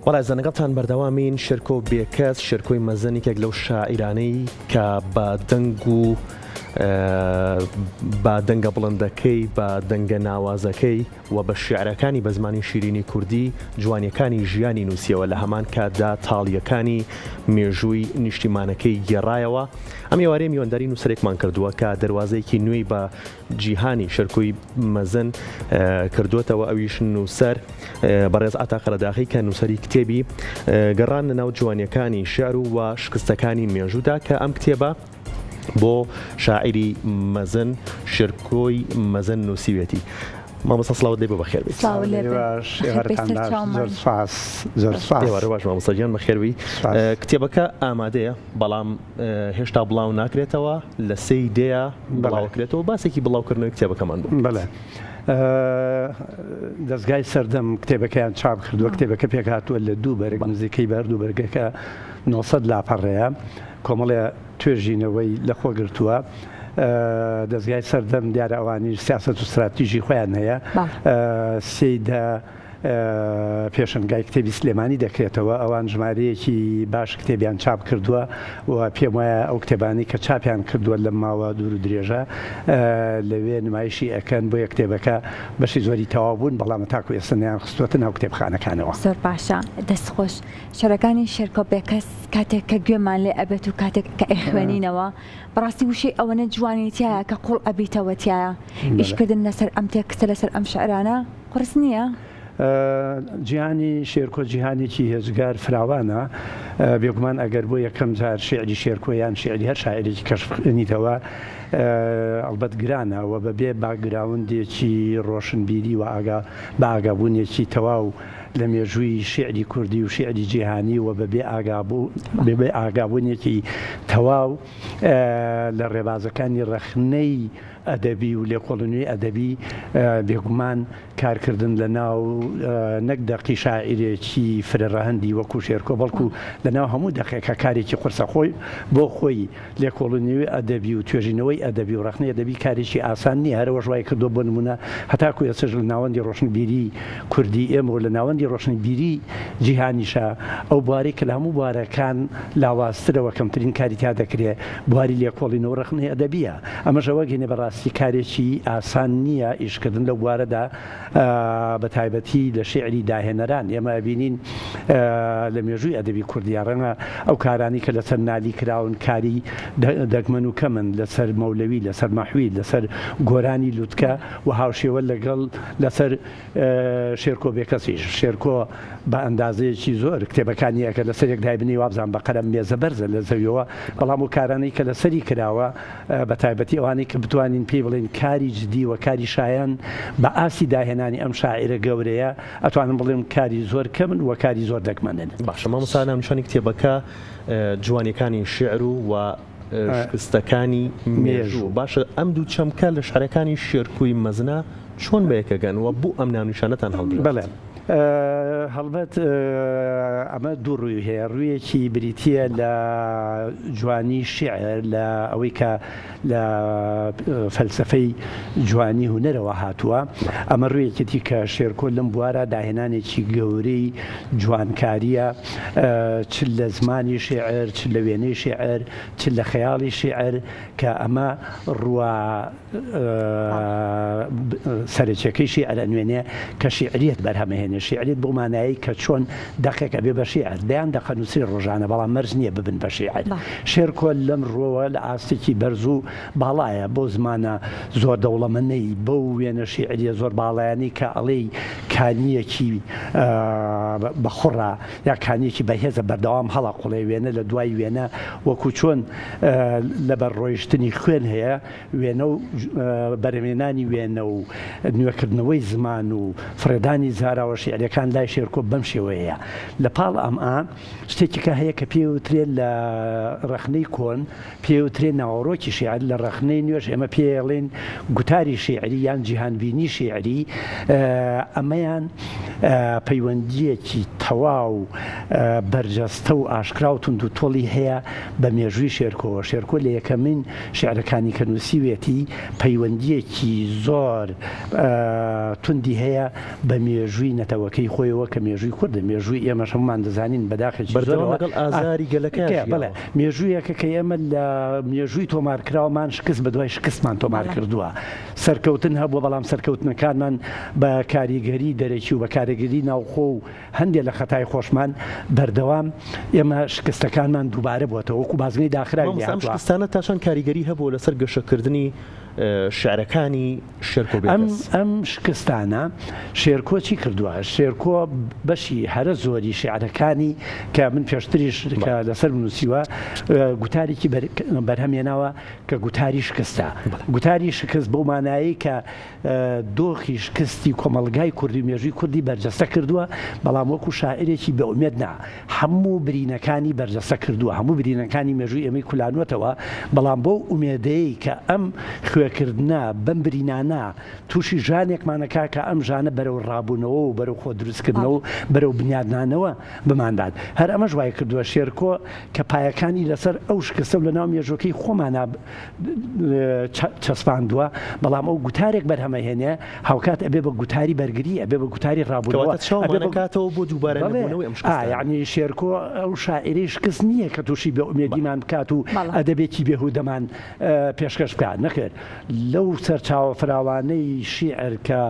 وڵای زەنەگەڵتان بەردەوامین شێرکۆ بێکەس شێرکۆی مەزنێکێک لەو شاعیرانەی کە بە دەنگ و بە دەنگە بڵندەکەی بە دەنگە ناوازەکەی و بە شیعرەکانی بە زمانی شیرینی کوردی جوانیەکانی ژیانی نووسیەوە لە هەمان کاتدا تاڵیەکانی مێژووی نیشتیمانەکەی گێڕایەوە. ئەم ێوارەیە میوەنداری نووسەرێکمان کردووە کە دەواازەیەکی نوێی بە جیهانی شێرکۆی مەزن کردوێتەوە، ئەویش نووسەر بەڕێز ئاتاق ڕەداخی کە نووسەری کتێبی گەڕان لەناو جوانیەکانی شێعر و شکستەکانی مێژوودا کە ئەم کتێبە بۆ شاعری مەزن شێرکۆی مەزن نووسیوێتی. مامۆستا سڵاوت لێ بۆ بەخێربێت. باش مامۆستاجیان بەخێربی. کتێبەکە ئامادەیە بەڵام هێشتا بڵاو ناکرێتەوە، لە سەی دەیە بڵاوکرێتەوە. باسێکی بڵاوکردنەوەی کتێبەکەمان بوو. بەڵێ دەستگای سەردەم کتێبەکەیان چاپ کردووە. کتێبەکە پێک هاتووە لە دوو بەرگ نزیکەی بەردوو بەرگەکە 900 لاپەڕەیە، کۆمەڵێ توێژینەوەی لەخۆ گرتووە. دەستگای سەردەم دیارە ئەوانی سیاسەت و استراتیژی خۆیان هەیە. سێدا پێشنگای کتێبی سلێمانی دەکرێتەوە. ئەوان ژمارەیەکی باش کتێبیان چاپ کردووە و پێم وایە ئەو کتێبانی کە چاپیان کردووە لە ماوە دوور و درێژە لەوێ نمایشی ئەکەن بۆ یە کتێبەکە بەشی زۆری تەواو بوون، بەڵام تاکو ئێستانیان خستوەتە ناو کتێبخانەکانەوە. زۆر باشە، دەستخۆش. شێرەکانی شێرکۆ بێکەس کاتێک کە گوێمان لێ ئەبێت و کاتێک کە ئەخوێنینەوە بەڕاستی وشەی ئەوەنە جوانیتیایە کە قوڵ ئەبیتەوەتیایە. ئیشکردن لەسەر ئەم تێکستە لەسەر ئەم شعرانە قرس نییە؟ جیهانی شێرکۆ جیهانێکی هێزگار فراوانە. بێگومان ئەگەر بۆ یەکەم جار شێعری شێرکۆ یان شێعری هەر شاعرێکی کەشفکردنیتەوە ئەڵبەت گرانە و بەبێ باگراوندێکی ڕۆشنبیری و بە ئاگابوونێکی تەواو لە مێژووی شێعری کوردی و شێعری جیهانی و بەبێ ئاگابوونێکی تەواو لە ڕێبازەکانی ڕەخنەی ئەدەبی و لێکۆڵینەوەی ئەدەبی بێگومان کارکردن لە ناو نەک دەقی شاعیرێکی فرەڕەهەندی وەکو شێرکۆ، بەڵکو لە ناو هەموو دەقێکە کارێکی قورسە خۆی بۆ خۆی لێکۆڵینەوەی ئەدەبی و توێژینەوەی ئەدەبی و ڕەخنەی ئەدەبی کارێکی ئاسان نییە. هەرەوە ژوای کردو بۆ نمونە هەتاکو ئێستش لە ناوەندی ڕۆشنبیری کوردی ئێمە و لە ناوەندی ڕۆشنبیری جیهانیشە ئەو بواری کە لە هەموو بوارەکان لاوازترەوە کەمترین کاری تا دەکرێت بواری لێکۆڵینەوە ڕەخنەی ئەدەبیە. ئەمەژەوە گەینە بەڕاستی کارێکی ئاسان نییە ئیشکردن لە بوارەدا بە تایبەتی لە شێعری داهێنەران. ئێمە بینین لە مێژووی ئەدەبی کوردیا ڕەنگە ئەو کارانی کە لەسەر نالی کراون کاری دەگمەن و کەمن لەسەر مەولەوی، لەسەر مەحوی، لەسەر گۆرانی لووتکە و هاوشێوە لەگەڵ لەسەر شێرکۆ بێکەسیش. شێرکۆ بە ئەندازەیەکی زۆر کتێبەکانیەکە لەسەر یەک دایبنی وابزان بە قەرەم مێزە بەرزە لە زەویەوە، بەڵام و کارانەی کە لەسەری کراوە بە تایبەتی ئەوانەی کە بتوانین پێی بڵێن کاری جدی و کاری شایان بە ئاسی داهێنانی ئەم شاعیرە گەورەیە، ئەتوانم بڵێم کاری زۆر کەمن و کاری زۆر دەگمەنن. باشە مامۆستا ناونیشانی کتێبەکە جوانیەکانی شێعر و شکستەکانی مێژوو. باشە ئەم دوو چەمکە لە شعرەکانی شێرکۆی مەزنە چۆن بەیەکەگەن و بوو ئەم ناونیشانەتان هەڵبژێت؟ بەڵێ هەڵبەت ئەمە دوو ڕووی هەیە. ڕوویەکی بریتیە لە جوانی شیعر لە ئەوەی کە لە فەلسفەی جوانی هونەرەوە هاتووە. ئەمە ڕوویەکێتی کە شێرکۆ لەم بوارە داهێنانێکی گەورەی جوانکاریە، چ لە زمانی شێعر، چ لە وێنەی شێعر، چ لە خەیاڵی شێعر، کە ئەمە ڕوا سەرچێکەی شێعر ئەنوێنێ کە شیعریەت بەرهەمەهێنێ. شیعریت بۆ مانایی کە چۆن دەقێکە بێ بە شیعر دەیان دەقەنووسی ڕۆژانە، بەڵام مەرج نییە ببن بە شیعر. شێرکۆ لەم ڕۆوە لە ئاستێکی بەرز و باڵایە بۆ زمانە زۆر دەوڵەمەندی بۆ وێنە شیعریە زۆر باڵایانی کە ئەڵێی کانیەکی بەخوڕە یا کانیەکی بەهێزە بەردەوام هەڵا قوڵێ وێنە لە دوای وێنە وەکو چۆن لەبەر ڕۆیشتنی خوێن هەیە وێنە و بەرهێنانی وێنە و نوێکردنەوەی زمان و فرێدانی زاراوە شیعرەکان لای شێرکۆ بەم شێوەیە. لە پاڵ ئەمە شتێکیکە هەیە کە پێوترێت لە ڕەخنەی کۆن پێوترێت ناوەڕۆکی شیعر، لە ڕەخنەی نوێژ ئێمە پێڵێن گوتاری شیعری یان جیهانبینی شیعری. ئەمەیان پەیوەندیەکی تەواو بەرجەستە و ئاشکرا و تونند و تۆڵی هەیە بە مێژووی شێرکۆ. شێرکۆ لە یەکەمین شیعرەکانی کە نووسیوێتی پەیوەندیەکی زۆر توندی هەیە بە مێژووی نێتەوەکەی خۆیەوە کە مێژووی کوردە مێژووی ئێمە هەمومان دەزانین بەداخێکی بەردەوام لەگەڵ ئازاری گەلەکە بڵێ مێژوویەکە کە ئێمە لە مێژووی تۆمارکراوەمان شکست بە دوای شکستمان تۆمار کردووە سەرکەوتن هەبووە بەڵام سەرکەوتنەکانمان بە کاریگەری دەرەکی و بە کاریگەری ناوخۆ و هەندێک لە خەتای خۆشمان بەردەوام ئێمە شکستەکانمان دووبارە بووەتەوە وەکو بازنەی داخراوی شکستانە تاشان کاریگەری هەبوو لەسەر گەشەکردنی شعرەکانی شێرکۆ ئەم شکستانە شێرکۆ چی کردووە شێرکۆ بەشی هەرە زۆری شعرەکانی کە من پێشتریش کە لەسەر نووسیوە گوتارێکی بەرهەمێناوە کە گوتاری شکستە گوتاری شکست بۆ مانایی کە دۆخی شکستی کۆمەلگای کوردی مێژووی کوردی بەرجەستە کردووە بەڵام وەکو شاعرێکی بە ئومێد نا هەموو برینەکانی بەرجەستە کردووە هەموو برینەکانی مێژووی ئێمەی کولانوەتەوە بەڵام بۆ ئومێدەیە کە ئەم خوێکردنا بەم برینانە تووشی ژانێکمانەکە کە ئەم ژانە بەرەو ڕابوونەوە و بەرەو خۆ دروستکردنەوە بەرەو بنیادنانەوە بمانداد هەر ئەمەش وای کردووە شێرکۆ کە پایەکانی لەسەر ئەو شکستە و لە ناو مێژوەکەی خۆمانە چەسپاندووە بەڵام ئەو گوتارێک بەرهەمەهێنێ هاوکات ئەبێ بە گوتاری بەرگری ئەبێ بە گوتاری ڕابوونەوەکاتەوە بۆ دووبارە یعنی شێرکۆ ئەو شاعری شکست نییە کە تووشی بە ئومێدیمان بکات و ئەدەبێتی بێهودەمان پێشکەش بکات نەکرد لەو سەرچاوە فراوانەی شیعر کە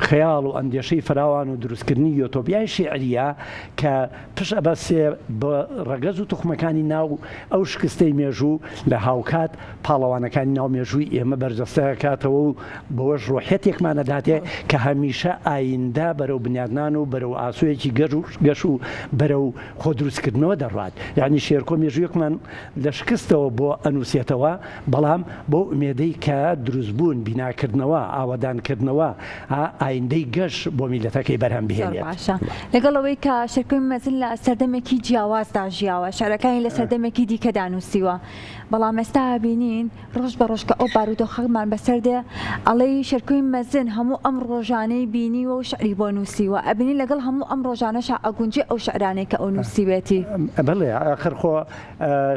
خەیاڵ و ئەندێشەی فراوان و دروستکردنی یۆتۆپیای شیعریە کە پش ئەبەسێ بە ڕەگەز و توخمەکانی ناو ئەو شکستەی مێژوو لە هاوکات پاڵەوانەکانی ناو مێژووی ئێمە بەرجەستەکاتەوە و بەوەش ڕۆحەتێکمانەداتێ کە هەمیشە ئایندا بەرەو بنیادنان و بەرەو ئاسوویەکی گەش و بەرەو خۆ دروستکردنەوە دەڕات یعنی شێرکۆ مێژوویەکمان لە شکستەوە بۆ ئەنووسێتەوە بەڵام بۆ ئومێدەی کە دروستبوون بیناکردنەوە ئاوەدانکردنەوە ئایندەی گەش بۆ میلەتەکەی بەرهەم بهێنێت لەگەڵەوەی کە شێرکۆی مەزن لە سەردەمێکی جیاوازدا ژیاوە شارەکانی لە سەردەمێکی دیکەدا نووسیوە بەڵام ئێستا بینین ڕۆژ بە ڕۆژ کە ئەو بارودۆخەکمان بەسەردێ ئەڵەی شێرکۆی مەزن هەموو ئەم ڕۆژانەی بینیوە و شعری بۆ نووسیوە ئەبینی لەگەڵ هەموو ئەم ڕۆژانەشا ئەگونجێ ئەو شعرانەی کە ئەو نووسیوێتی بڵێ ئاخر خۆ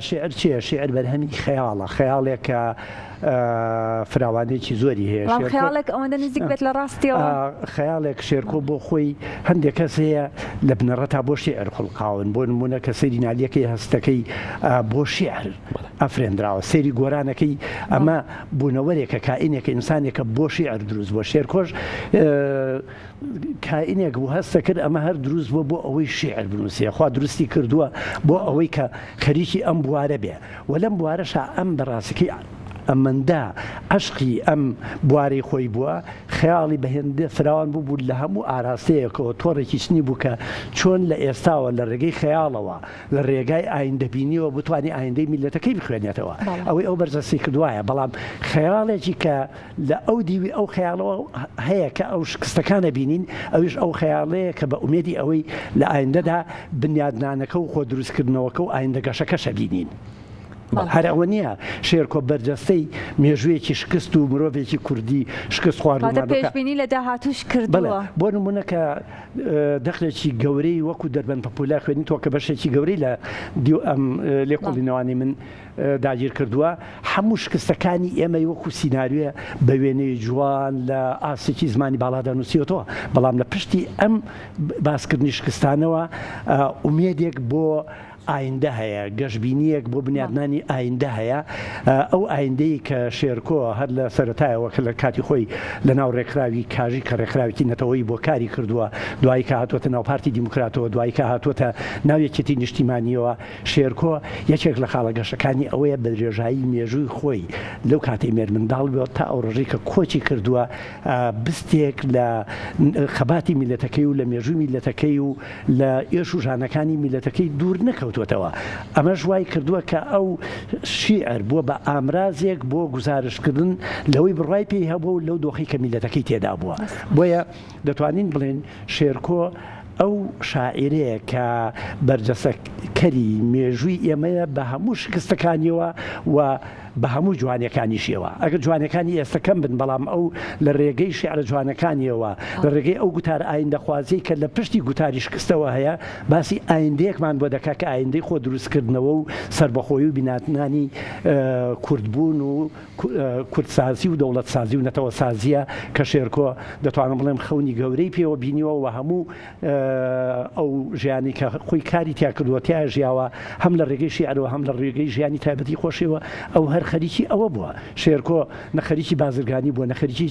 شعر چییە شعر بەرهەمی خەیاڵە خەیاڵێک کە فراوانێکی زۆری هەیە خەیاڵێک ئەوەندە نزیک بێت لە ڕاستیەوە خەیاڵێک شێرکۆ بۆ خۆی هەندێک کەس هەیە لە بنەڕەتا بۆ شێعر خوڵقاون بۆ نمونە کە سەیری نالیەکەی هەستەکەی بۆ شێعر ئەفرێنراوە سەیری گۆرانەکەی ئەمە بوونەوەرێکە کائینێکە ئینسانێکە بۆ شێعر دروست بۆ شێرکۆش کائینێک بوو هەستە کرد ئەمە هەر دروست بۆ ئەوەی شێعر بنووسێ خوا دروستی کردووە بۆ ئەوەی کە خەریکی ئەم بوارە بێ و لەم بوارەشا ئەم بەڕاستیەکەی ئەمەندا عشقی ئەم بواری خۆی بووە خەیاڵی بەهێندە فراوان بوو لە هەموو ئاراستەیەکەوە تۆڕێکی چنی بوو کە چۆن لە ئێستاوە لە ڕێگەی خەیاڵەوە لە ڕێگای ئایندەبینیەوە بتوانانی ئایندەی میلەتەکەی بخوێنێتەوە ئەوەی ئەو بەرزەسی کردوایە بەڵام خەیاڵێکی کە لە ئەو دیوی ئەو خەیاڵەوە هەیە کە ئەو شکستەکانە بینین ئەویش ئەو خەیاڵەیە کە بە ئومێدی ئەوەی لە ئایندەدا بنیادنانەکە و خۆ دروستکردنەوەکە و ئایندە گەشەکەشە بینین هەر ئەوە نییە شێرکۆ بەرجەستەی مێژوویەکی شکست و مرۆڤێکی کوردی شکست خواردن پێشبینی لە داهاتوش کردووە بۆ نمونە کە دەخلێکی گەورەی وەکو دەربەن پەپولا خوێنی تۆ کە بەشێکی گەورەی لە ئەم لێکۆڵینەوەی من داگیر کردووە هەموو شکستەکانی ئێمە وەکو سیناریوە بە وێنەی جوان لە ئاسێکی زمانی باڵادا نووسیوەتەوە بەڵام لە پشتی ئەم باسکردنی شکستانەوە ئومێدێک بۆ ئایندە هەیە گەشتبینیەک بۆ بنیادنانی ئایندە هەیە ئەو ئایندەی کە شێرکۆ هەر لە سەرەتایەوە کە لە کاتی خۆی لە ناو ڕێکخراوی کاژی کە ڕێکخراوێتی نەتەوەی بۆ کاری کردووە دوایی کە هاتووەتە ناو پارتی دیموکراتەوە دوایی کە هاتووەتە ناو یەکێتی نیشتیمانیەوە شێرکۆ یەکێک لە خاڵە گەشەکانی ئەوەیە بە درێژایی مێژووی خۆی لەو کاتەی مێر منداڵ بێت تا ئەو ڕژەی کە کۆچی کردووە بستێک لە خەباتی میلەتەکەی و لە مێژووی میلەتەکەی و لە ئێش و ژانەکانی میلەتەکەی دوور نەکەوت ئەمە ژوای کردووە کە ئەو شیعر بووە بە ئامرازێک بۆ گزارشکردن لەوەی بڕای پێی هەبوو و لەو دۆخی کە میلەتەکەی تێدا بووە بۆیە دەتوانین بڵێن شێرکۆ ئەو شاعرەیە کە بەرجەسەکەری مێژووی ئێمەیە بە هەموو شکستەکانیەوە و بە هەموو جوانەکانیشیەوە ئەگەر جوانەکانی ئێستەکەم بن بەڵام ئەو لە ڕێگەی شیعرە جوانەکانیەوە لە ڕێگەی ئەو گوتار ئایندەخوازی کە لە پشتی گوتاری شکستەوە هەیە باسی ئایندەیەکمان بۆ دەکا کە ئایندەی خۆ دروستکردنەوە و سربەخۆی و بیناتنانی کوردبوون و کوردسازی و دەوڵەتسازی و نەتەوە سازیە کە شێرکۆ دەتوانم بڵێم خەونی گەورەی پێوە بینیوە و هەموو ئەو ژیانی کە خۆی کاری تیا کردووەتیای ژیاوە هەم لە ڕێگەی شیعرەوە هەم لە ڕێگەی ژیانی تایبەتی خۆشیەوە ئەو هەر خەریکی ئەوە بووە شێرکۆ نەخەریکی بازرگانی بووە نەخەریکی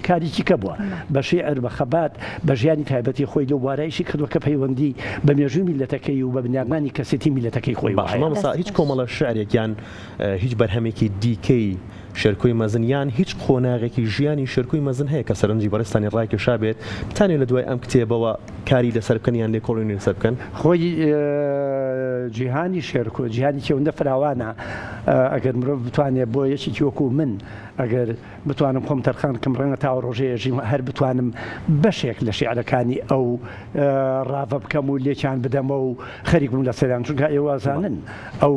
کارێکی کە بووە بە شێعر بە خەبات بە ژیانی تایبەتی خۆی لەو وارایشی کردووە کە پەیوەندی بە مێژووی میلەتەکەی و بە بنیادمانی کەسێتی میلەتەکەی خۆی مامۆستا هیچ کۆمەڵە شعرێکیان هیچ بەرهەمێکی دیکەی شێرکۆی مەزن یان هیچ قۆناغێکی ژیانی شێرکۆی مەزن هەیە کە سەرنجی بەڕێستانی ڕایکێشا بێت بتانێت لە دوای ئەم کتێبەوە کاری لەسەر بکەنیان لێکۆڵینی لەسەر بکەن خۆی جیهانی شێرکۆ جیهانی کێوەندە فراوانە ئەگەر مرۆڤ بتوانێت بۆ یەکێکی وەکو من ئەگەر بتوانم خۆم تەرخان کەم ڕەنگە تا ڕۆژەیەژیم هەر بتوانم بەشێک لە شیعرەکانی ئەو ڕاوە بکەم و لێکیان بدەمە و خەریک بووم لە سەریان چونکە ئێوازانن ئەو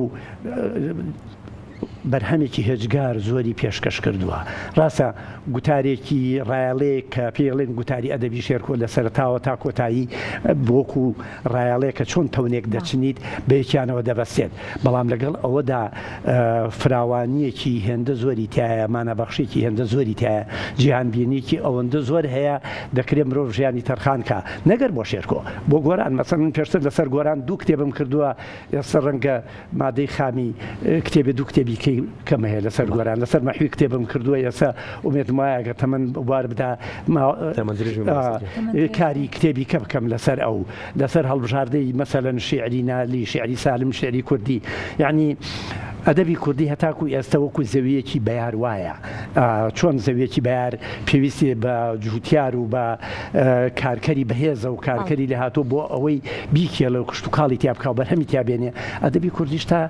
بەرهەمێکی هێجگار زۆری پێشکەش کردووە ڕاستە گوتارێکی ڕایاڵەیە کە پێڵێن گوتاری ئەدەبی شێرکۆ لە سەرتاوە تا کۆتایی بۆکو ڕایاڵەیە کە چۆن تەونێک دەچنیت بەیەکیانەوە دەبەستێت بەڵام لەگەڵ ئەوەدا فراوانیەکی هێندە زۆری تایە مانەبەخشێکی هێندە زۆری تایە جیهانبینیکی ئەوەندە زۆر هەیە دەکرێت مرۆڤ ژیانی تەرخان کە نەگەر بۆ شێرکۆ بۆ گۆران مەسەڵەن پێشتر لەسەر گۆران دوو کتێبم کردووە ئێستا ڕەنگە مادەی خامی کتێبێ دوو کتێبی کەمە هەیە لەسەر گۆران لەسەر مەحوی کتێبم کردووە ئێستا ئومێدم وایە کە تەمەن وار بدا کاری کتێبی کە بکەم لەسەر ئەو لەسەر هەڵبژاردەی مەسەلەن شیعری نالی شیعری سالم شیعری کوردی یعنی ئەدەبی کوردی هەتاکو ئێستا وەکو زەویەکی بەیار وایە چۆن زەویەکی بەیار پێویستی بە جووتیار و بە کارکەری بەهێزە و کارکەری لە هاتوو بۆ ئەوەی بیکێڵە و کشت و کاڵی تیا بکە و بەرهەمی تیابێنێ ئەدەبی کوردیش تا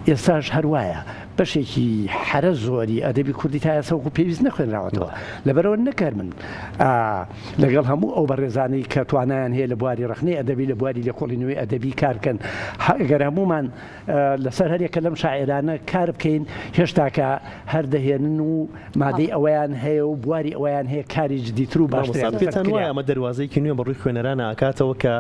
ئێستاش هەروایە بەشێکی حرە زۆری ئەدەبی کوردی تا ئێستا وەکو پێویست نەخوێنراوەتەوە لەبەرەوە نەکەر من لەگەڵ هەموو ئەو بەڕێزانەی کە توانایان هەیە لە بواری ڕخنەی ئەدەبی لە بواری لێکۆڵینەوەی ئەدەبی کارکەن ئەگەر هەمومان لەسەر هەرێکە لەم شاعرانە کار بکەین هێشتاکە هەردەهێنن و مادەی ئەویان هەیە و بواری ئەویان هەیە کاری جدیتر و باشتر وایە ئەمە دەواازەیەکی نوێ بەڕووی خوێنەرانە ئاکاتەوە کە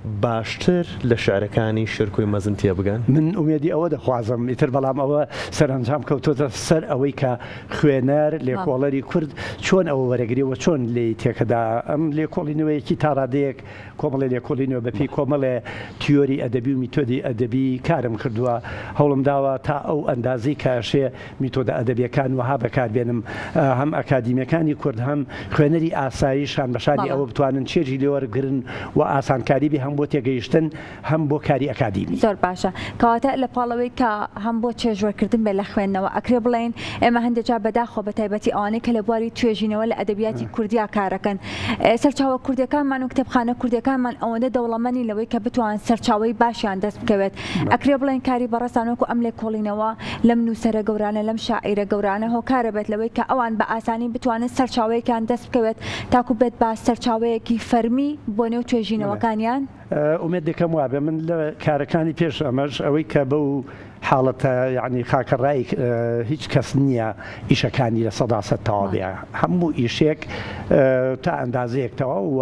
باشتر لە شعرەکانی شێرکۆی مەزن تێ بگەن من ئومێدی ئەوە دەخوازم ئیتر بەڵام ئەوە سەرنجام کەوتۆتە سەر ئەوەی کە خوێنەر لێکۆڵەری کورد چۆن ئەوە وەرەگریەوە چۆن لێ تێکەدا ئەم لێکۆڵینەوەیەکی تا ڕادەیەک کۆمەڵی لێکۆڵینەوە بەپی کۆمەڵێ تیۆری ئەدەبی و میتۆدی ئەدەبی کارم کردووە هەوڵم داوە تا ئەو ئەندازەی کاشێ میتۆدە ئەدەبیەکان وها بەکاربێنم هەم ئەکادیمیەکانی کورد هەم خوێنەری ئاساییشان بەشانی ئەوە بتوانن چێژی لێوەرگرن و ئاسانکاریبی هەم بۆ تێگەیشتن هەم بۆ کاری ئەکادیمی زۆر باشە کەواتە لە پاڵەوەی کە هەم بۆ چێژوەرکردن بێ لە خوێندنەوە ئەکرێ بڵێن ئێمە هەندێکجا بەداخۆ بە تایبەتی ئەوانەی کە لە بواری توێژینەوە لە ئەدەبیاتی کوردیا کارەکەن سەرچاوە کوردەکانمان و کتێبخانە کوردەکانمان ئەوەندە دەوڵەمەنی لەوەی کە بتوان سەرچاوی باشیان دەست بکەوێت ئەکرێ بڵێن کاری بەڕێستانەوەکو ئەم لێکۆڵینەوە لەم نووسەرە گەورانە لەم شاعیرە گەورانە هۆکارە بێت لەوەی کە ئەوان بە ئاسانی بتوانن سەرچاوەیەکیان دەست بکەوێت تاکو بێت با سەرچاوەیەکی فەرمی بۆ نێو توێژینەوەکانیان ئومێد دەکەم وابێ من لە کارەکانی پێش ئەمەش ئەوەی کە بەو حاڵەتە یعنی خاکەڕای هیچ کەس نییە ئیشەکانی لە سەداسە تەواو بێ هەموو ئیشێک تا ئەندازەیەکتەوە و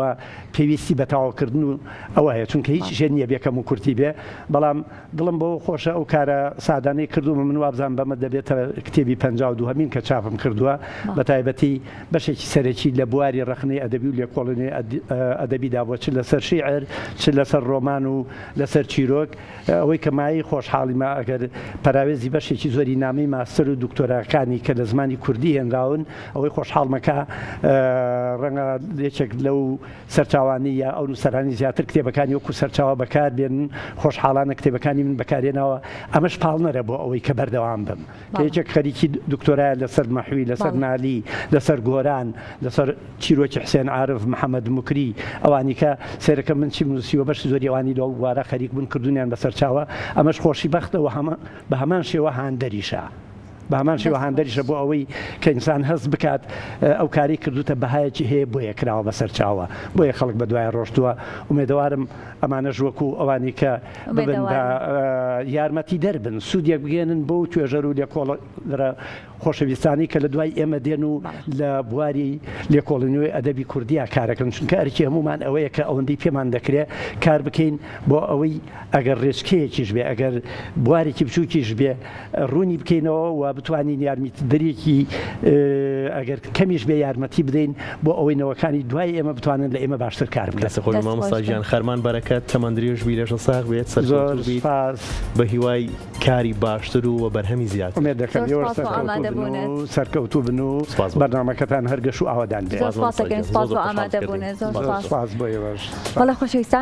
پێویستی بە تاواکردن و ئەوە هەیە چونکە هیچ شێ نییە بێکەم و کورتی بێ بەڵام دڵم بۆ خۆشە ئەو کارە سادانەی کردومە من وابزان بەمە دەبێتە کتێبی 52 هەمین کە چاپم کردووە بە تایبەتی بەشێکی سەرەکی لە بواری ڕخنەی ئەدەبی و لێکۆڵینەوەی ئەدەبیدا بۆ چ لەسەر شیعر چ لەسەر ڕۆمان و لەسەر چیرۆک ئەوەی کە مای خۆشحاڵی ما ئەگەر پەراوێزی بەشێکی زۆری نامی ماستەر و دکتۆراکانی کە لە زمانی کوردی هێنراون ئەوەی خۆشحاڵمەکە ڕەنگە یەکێک لەو سەرچاوانی یا ئەو نووسەرانی زیاتر کتێبەکانی وەکو سەرچاوە بەکاربێنن خۆشحاڵانە کتێبەکانی من بەکارێنەوە ئەمەش پاڵنەرە بۆ ئەوەی کە بەردەوام بم کە یەکێک خەریکی دکتۆرایە لەسەر مەحوی لەسەر نالی لەسەر گۆران لەسەر چیرۆکی حسێن عارف محەممەد موکری ئەوانی کە سێرەکە من چی نووسیوە بەش زۆری ئەوانی لەو وارە خەریک بوون کردوونیان بەسەرچاوە ئەمەش خۆشی بەختەوە بە هەمان شێوە هاندەریشە بامان شێوە هاندەریشە بۆ ئەوەی کە ئینسان هەست بکات ئەو کاری کردوتە بەهایەکی هەیە بۆ یەکراوە بەسەر چاوە بۆیە خەڵک بە دوای ڕۆشتووە ومێدەوارم ئەمانەش وەکو ئەوانی کە ببن بە یارمەتی دەربن سوودێک بگێنن بۆ توێژەر و لێکۆڵەرە خۆشەویستانی کە لە دوای ئێمە دێن و لە بواری لێکۆڵینەوەی ئەدەبی کوردیا کارەکەن چونکە ئەرکی هەمومان ئەوەیە کە ئەوەندەی پێمان دەکرێت کار بکەین بۆ ئەوەی ئەگەر ڕێچکەیەکیش بێ ئەگەر بوارێکی بچووکیش بێ ڕوونی بکەینەوە و بتوانین یارمەتیدەرێکی ئەگەر کەمیش بێ یارمەتی بدەین بۆ ئەوەی نەوەکانی دوای ئێمە بتوانن لە ئێمە باشتر کار بکەن. خۆی مامۆستاژیان خەرمان بەرەکەت تەمەندریێژبی لەژە ساغ بێت زۆر بە هیوای کاری باشتر و بەرهەمی زیاد دەکەم سەرکەوتوو بن و بەرنامەکەتان هەرگەش و ئاوادان بێت. زۆر سپاس دەکەین، سپاس بۆ ئامادەبوونە، زۆر سپاس بۆ ئێوەش. بەڵێ خۆشەویستان